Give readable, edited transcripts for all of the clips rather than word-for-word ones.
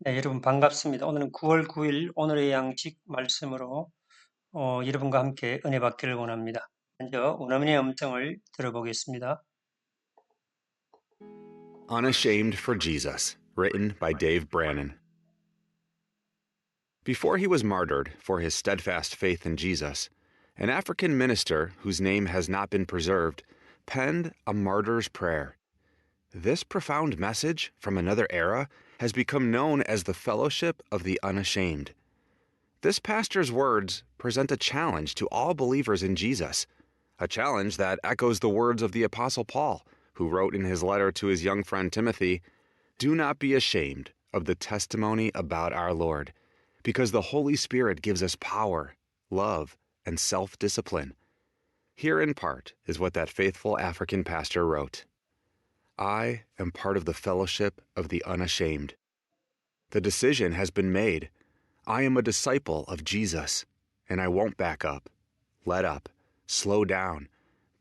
네, 여러분 반갑습니다. 오늘은 9월 9일 오늘의 양식 말씀으로 여러분과 함께 은혜 받기를 원합니다. 먼저 원어민의 음성을 들어보겠습니다. Unashamed for Jesus, written by Dave Brannon. Before he was martyred for his steadfast faith in Jesus, an African minister whose name has not been preserved penned a martyr's prayer. This profound message from another era has become known as the Fellowship of the Unashamed. This pastor's words present a challenge to all believers in Jesus, a challenge that echoes the words of the Apostle Paul, who wrote in his letter to his young friend Timothy, "Do not be ashamed of the testimony about our Lord, because the Holy Spirit gives us power, love, and self-discipline." Here in part is what that faithful African pastor wrote. I am part of the fellowship of the unashamed. The decision has been made. I am a disciple of Jesus, and I won't back up, let up, slow down,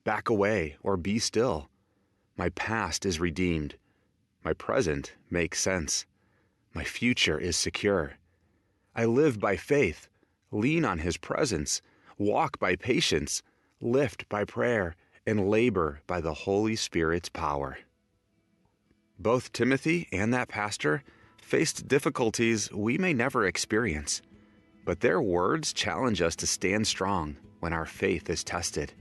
back away, or be still. My past is redeemed. My present makes sense. My future is secure. I live by faith, lean on His presence, walk by patience, lift by prayer, and labor by the Holy Spirit's power. Both Timothy and that pastor faced difficulties we may never experience, but their words challenge us to stand strong when our faith is tested.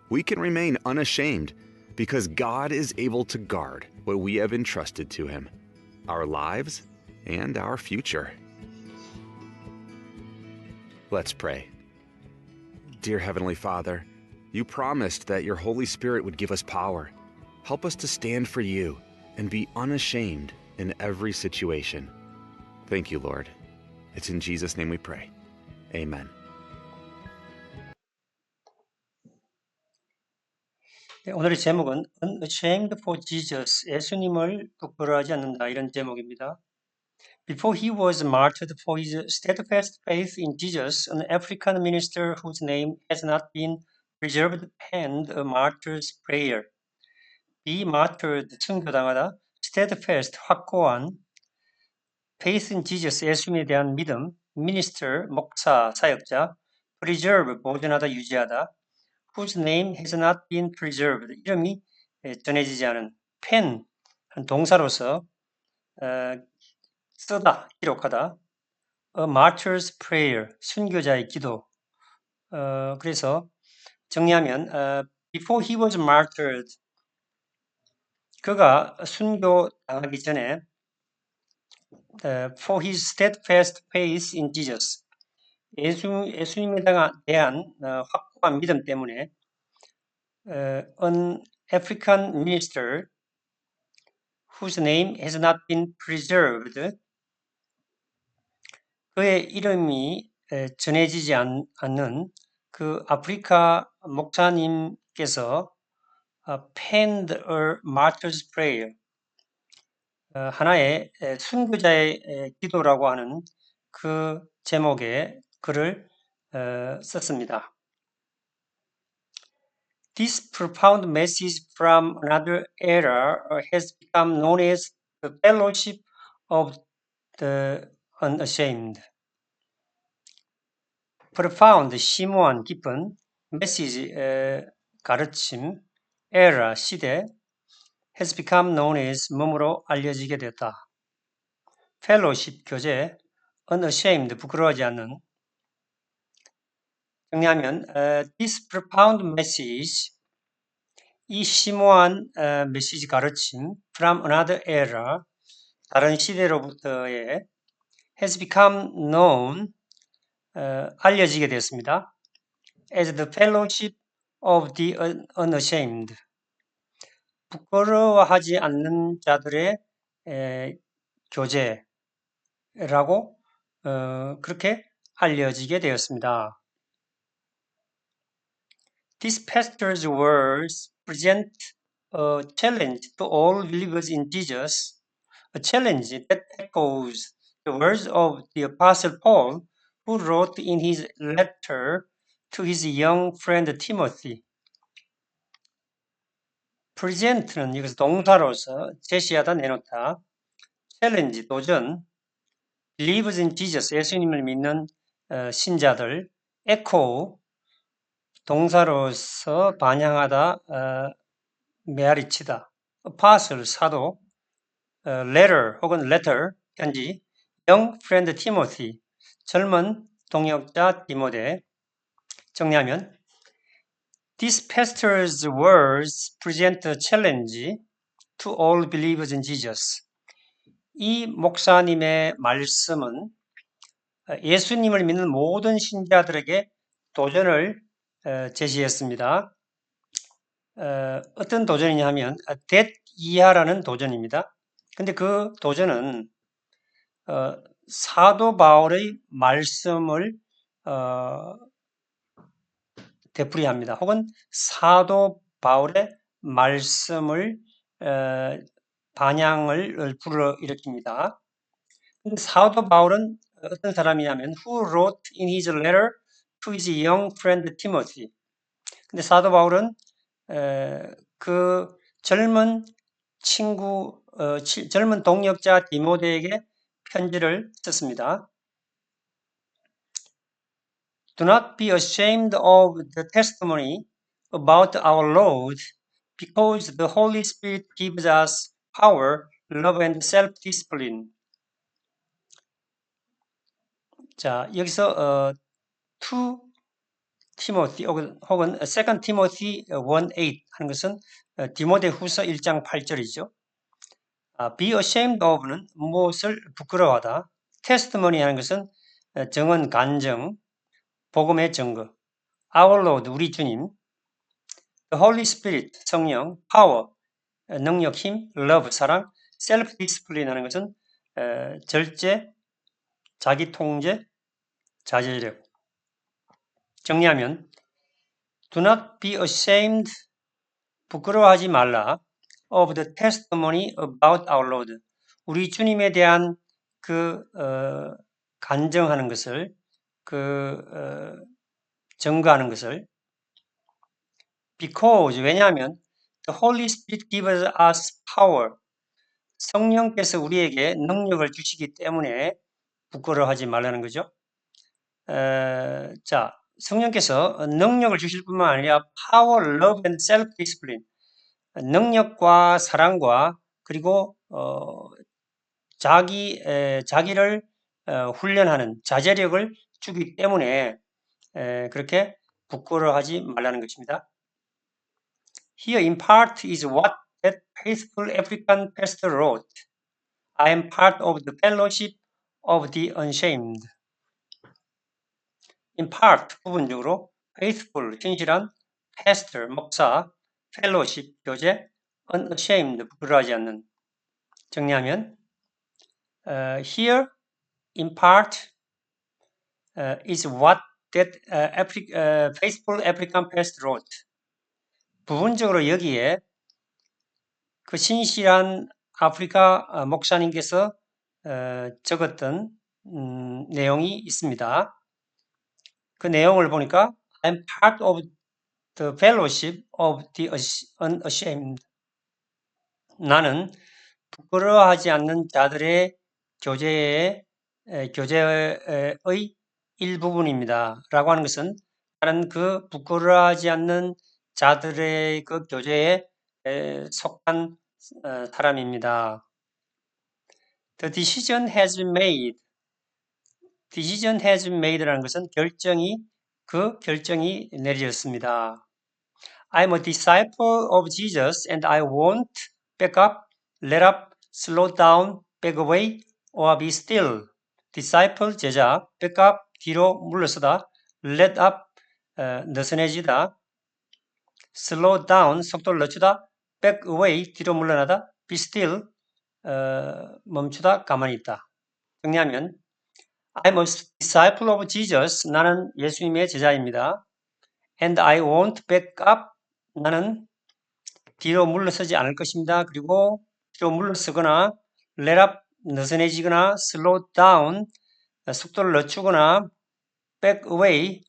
We can remain unashamed because God is able to guard what we have entrusted to Him, our lives and our future. Let's pray. Dear Heavenly Father, you promised that your Holy Spirit would give us power. Help us to stand for you and be unashamed in every situation. Thank you, Lord. It's in Jesus' name we pray. Amen. 네, 오늘의 제목은 Unashamed for Jesus, 예수님을 부끄러워하지 않는다 이런 제목입니다. Before he was martyred for his steadfast faith in Jesus, an African minister whose name has not been preserved penned a martyr's prayer. Be martyred, 순교당하다, steadfast, 확고한, faith in Jesus, 예수님에 대한 믿음, minister, 목사, 사역자, preserve, 보존하다, 유지하다, whose name has not been preserved, 이름이 전해지지 않은, pen, 동사로서 쓰다, 기록하다, a martyr's prayer, 순교자의 기도. 그래서 정리하면 before he was martyred, 그가 순교당하기 전에 for his steadfast faith in Jesus, 예수님에 대한 확고한 믿음 때문에 an African minister whose name has not been preserved, 그의 이름이 전해지지 않는 그 아프리카 목사님께서 penned a martyr's prayer, 하나의 순교자의 기도라고 하는 그 제목의 글을 썼습니다. This profound message from another era has become known as the Fellowship of the Unashamed. Profound, 심오한, 깊은, message, 가르침, era, 시대, has become known as 몸으로 알려지게 되었다. Fellowship, 교제, unashamed, 부끄러워하지 않는. 정리하면 this profound message, 이 심오한 메시지 가르침 from another era, 다른 시대로부터의 has become known, 알려지게 되었습니다. as the fellowship of the unashamed, 부끄러워하지 않는 자들의 교제라고 그렇게 알려지게 되었습니다. This pastor's words present a challenge to all believers in Jesus, a challenge that echoes the words of the Apostle Paul, who wrote in his letter to his young friend Timothy. present는 이것을 동사로서 제시하다, 내놓다, challenge, 도전, believes in Jesus, 예수님을 믿는 신자들, echo, 동사로서 반향하다, 메아리치다, apostle, 사도, letter 혹은 letter, 편지, young friend Timothy, 젊은 동역자 디모데. 정리하면 This pastor's words present a challenge to all believers in Jesus. 이 목사님의 말씀은 예수님을 믿는 모든 신자들에게 도전을 제시했습니다. 어떤 도전이냐 하면 that 이하라는 도전입니다. 근데 그 도전은 사도 바울의 말씀을 되풀이합니다. 혹은 사도 바울의 말씀을 반향을 불러일으킵니다. 사도 바울은 어떤 사람이냐면 who wrote in his letter to his young friend Timothy. 근데 사도 바울은 그 젊은 친구, 젊은 동역자 디모데에게 편지를 썼습니다. Do not be ashamed of the testimony about our Lord, because the Holy Spirit gives us power, love, and self-discipline. 자, 여기서 2 Timothy 혹은 2 Timothy 1:8 하는 것은 디모데후서 1장 8절이죠. Be ashamed of는 무엇을 부끄러워하다. testimony 하는 것은 증언, 간증, 복음의 증거. Our Lord, 우리 주님. The Holy Spirit, 성령. Power, 능력, 힘. Love, 사랑. Self-discipline 하는 것은 절제, 자기 통제, 자제력. 정리하면 Do not be ashamed, 부끄러워하지 말라. Of the testimony about our Lord, 우리 주님에 대한 그 간증하는 것을, 증거하는 것을. Because, 왜냐하면 the Holy Spirit gives us power, 성령께서 우리에게 능력을 주시기 때문에 부끄러워하지 말라는 거죠. 자, 성령께서 능력을 주실 뿐만 아니라 power, love, and self-discipline, 능력과 사랑과 그리고 자기를 훈련하는 자제력을 주기 때문에 그렇게 부끄러워하지 말라는 것입니다. Here in part is what that faithful African pastor wrote. I am part of the fellowship of the unshamed. In part, 부분적으로, faithful, 신실한, pastor, 목사, fellowship, 교제, unashamed, 부끄러워하지 않는. 정리하면 here, in part, is what that faithful African pastor wrote. 부분적으로 여기에 그 신실한 아프리카 목사님께서 적었던 내용이 있습니다. 그 내용을 보니까 I'm part of the fellowship of the unashamed. 나는 부끄러워하지 않는 자들의 교제의 일부분입니다. 라고 하는 것은 나는 그 부끄러워하지 않는 자들의 그 교제에 속한 사람입니다. The decision has been made. Decision has been made라는 것은 결정이 내려졌습니다. I'm a disciple of Jesus and I won't back up, let up, slow down, back away, or be still. disciple, 제자, back up, 뒤로 물러서다, let up, 느슨해지다, slow down, 속도를 늦추다, back away, 뒤로 물러나다, be still, 멈추다, 가만히 있다. 정리하면 I'm a disciple of Jesus. 나는 예수님의 제자입니다. And I won't back up. 나는 뒤로 물러서지 않을 것입니다. 그리고 뒤로 물러서거나 let up, 느슨해지거나 slow down, 속도를 늦추거나 back away,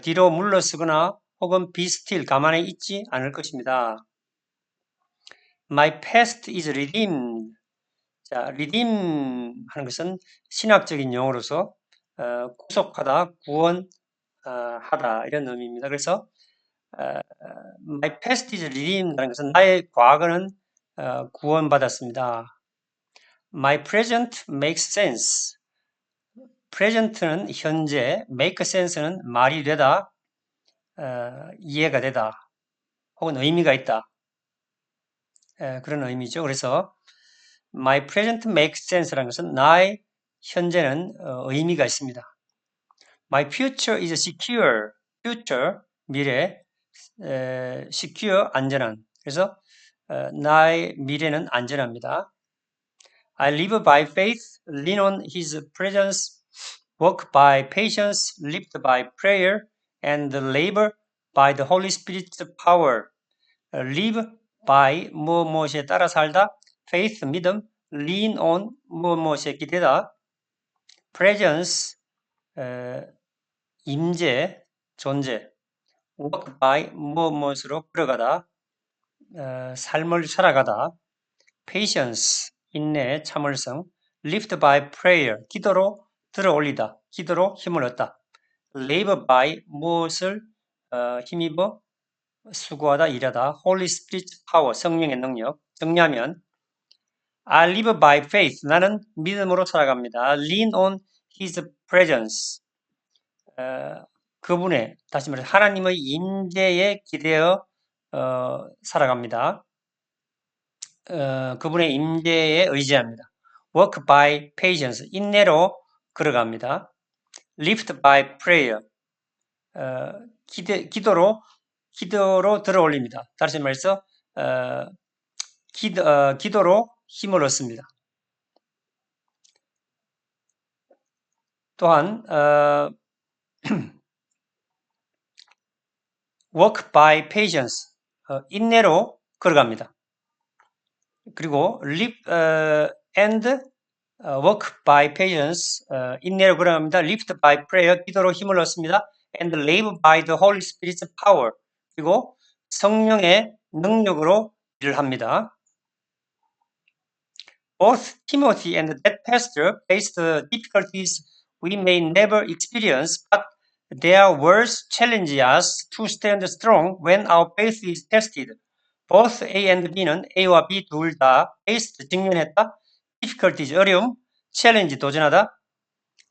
뒤로 물러서거나 혹은 be still, 가만히 있지 않을 것입니다. My past is redeemed. 자, redeem 하는 것은 신학적인 용어로서 구속하다, 구원하다 이런 의미입니다. 그래서 my past is redeemed라는 것은 나의 과거는 구원받았습니다. My present makes sense. present는 현재, make sense는 말이 되다, 이해가 되다, 혹은 의미가 있다. 그런 의미죠. 그래서 my present makes sense라는 것은 나의 현재는 의미가 있습니다. My future is secure. future, 미래, secure, 안전한. 그래서 나의 미래는 안전합니다. I live by faith, lean on His presence, work by patience, live by prayer, and labor by the Holy Spirit's power. live by 무엇에 따라 살다, faith, 믿음, lean on 무엇에 기대다, presence, 임재, 존재, walk by 무엇으로 걸어가다, 삶을 살아가다, patience, 인내, 참을성, lift by prayer, 기도로 들어올리다, 기도로 힘을 얻다, labor by 무엇을 힘입어 수고하다, 일하다, Holy Spirit power, 성령의 능력, 정리하면 I live by faith, 나는 믿음으로 살아갑니다. lean on His presence, 그분의, 다시 말해서 하나님의 임재에 기대어 살아갑니다. 그분의 임재에 의지합니다. work by patience, 인내로 걸어갑니다. lift by prayer, 기도로 들어올립니다. 다시 말해서 기도로 힘을 얻습니다. 또한 work by patience, 인내로 걸어갑니다. 그리고 live and work by patience, 인내로 걸어갑니다. lift by prayer, 기도로 힘을 얻습니다. and live by the Holy Spirit's power, 그리고 성령의 능력으로 일을 합니다. Both Timothy and that pastor faced difficulties we may never experience, but their words challenge us to stand strong when our faith is tested. Both A and B는 A와 B 둘 다 faced, 직면했다, difficulties, 어려움, challenge, 도전하다,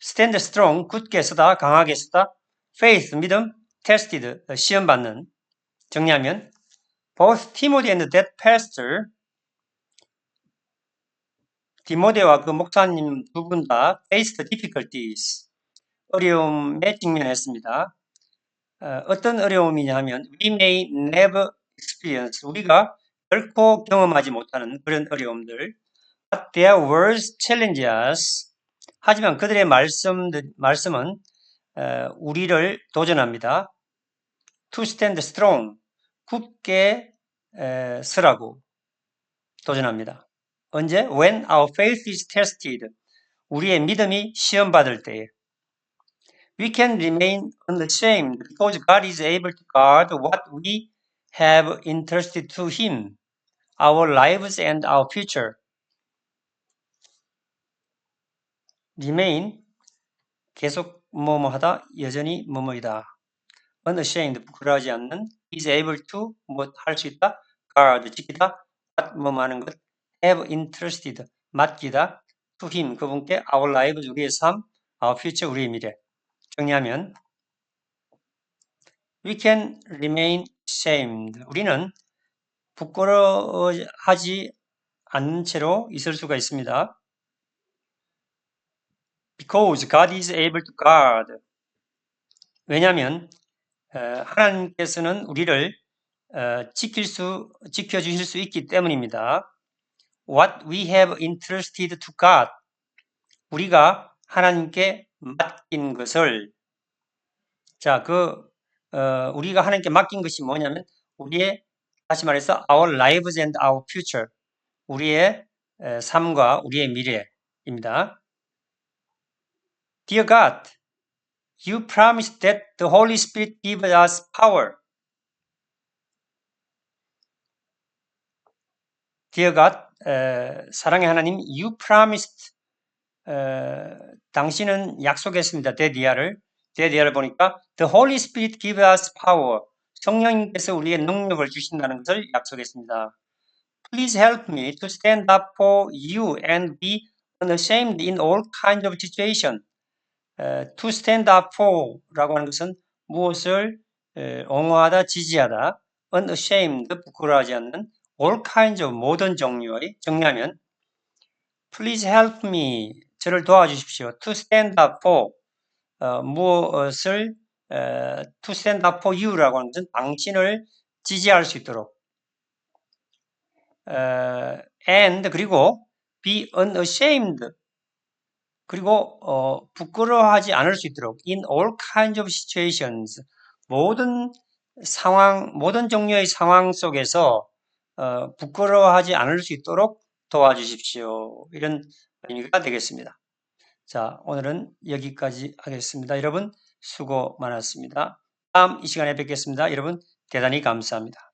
stand strong, 굳게 서다, 강하게 서다, faith, 믿음, tested, 시험받는. 정리하면 both Timothy and that pastor, 디모데와 그 목사님 두 분 다 faced difficulties, 어려움에 직면했습니다. 어떤 어려움이냐 하면 we may never experience, 우리가 결코 경험하지 못하는 그런 어려움들. But their words challenge us, 하지만 그들의 말씀은 우리를 도전합니다. To stand strong, 굳게 서라고 도전합니다. 언제? When our faith is tested, 우리의 믿음이 시험받을 때에. We can remain unashamed because God is able to guard what we have entrusted to Him, our lives and our future. Remain, 계속 뭐뭐하다, 여전히 뭐뭐이다. Unashamed, 부끄러워하지 않는. Is able to, 뭐 할 수 있다. Guard, 지키다. what, 뭐뭐하는 것. Have entrusted, 맡기다. To Him, 그분께 our lives, 우리의 삶, our future, 우리의 미래. 정리하면 We can remain ashamed. 우리는 부끄러워하지 않는 채로 있을 수가 있습니다. Because God is able to guard. 왜냐하면 하나님께서는 우리를 지켜주실 수 있기 때문입니다. What we have entrusted to God. 우리가 하나님께 맡긴 것을. 자, 우리가 하나님께 맡긴 것이 뭐냐면 우리의, 다시 말해서 our lives and our future, 우리의 삶과 우리의 미래입니다. Dear God, you promised that the Holy Spirit gives us power. Dear God, 사랑의 하나님, you promised, 당신은 약속했습니다. 데디아를 보니까 the Holy Spirit give us power. 성령님께서 우리의 능력을 주신다는 것을 약속했습니다. Please help me to stand up for you and be unashamed in all kinds of situation. To stand up for 라고 하는 것은 무엇을 옹호하다, 지지하다, unashamed, 부끄러워하지 않는, all kinds of 모든 종류의, 정리하면 Please help me, 저를 도와주십시오. To stand up for, 무엇을 to stand up for you라고 하는 것은 당신을 지지할 수 있도록 and 그리고 be unashamed 그리고 부끄러워하지 않을 수 있도록 in all kinds of situations 모든 상황 모든 종류의 상황 속에서 부끄러워하지 않을 수 있도록 도와주십시오. 이런 의미가 되겠습니다. 자, 오늘은 여기까지 하겠습니다. 여러분 수고 많았습니다. 다음 이 시간에 뵙겠습니다. 여러분 대단히 감사합니다.